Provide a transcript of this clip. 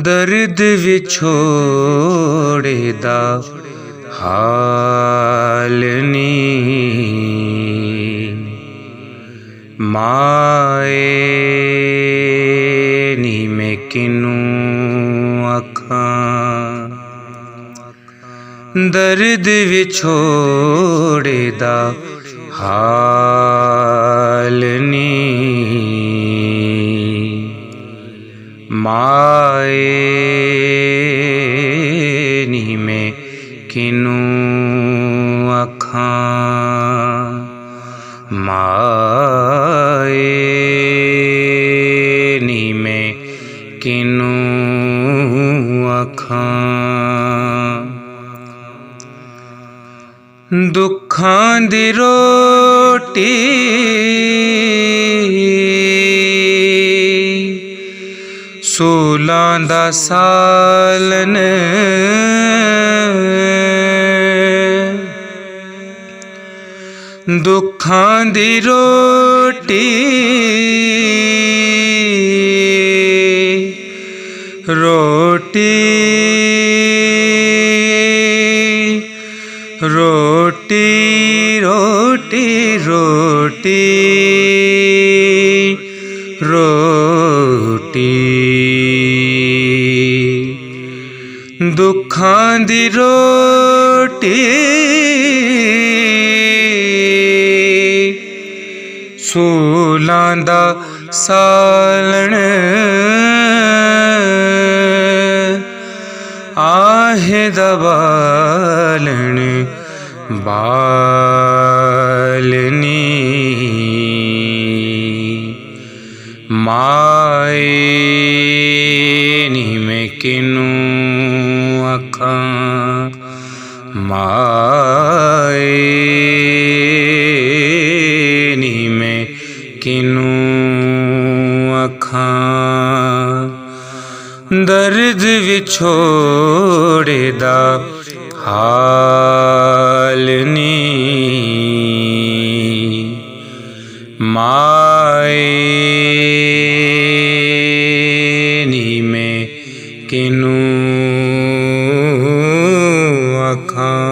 दर्द विछोड़े दा हाल नी माए नी मैं किनू आखां। दर्द विछोड़े दा हाल नी माए नी मैं किनू आखां। माए नी मैं किनू आखां। दुखां दी रोटी सोलां दा सालन दुखां दी रोटी रोटी रोटी रोटी रोटी रोटी दुखां दी रोटी सोलां दा सालन आहे दा बालन बालनी माए नी मैं किनू आखां। माए नी मैं किनू आखां। दर्द विछोड़े दा हाल नी माए नी मैं किनू आखां।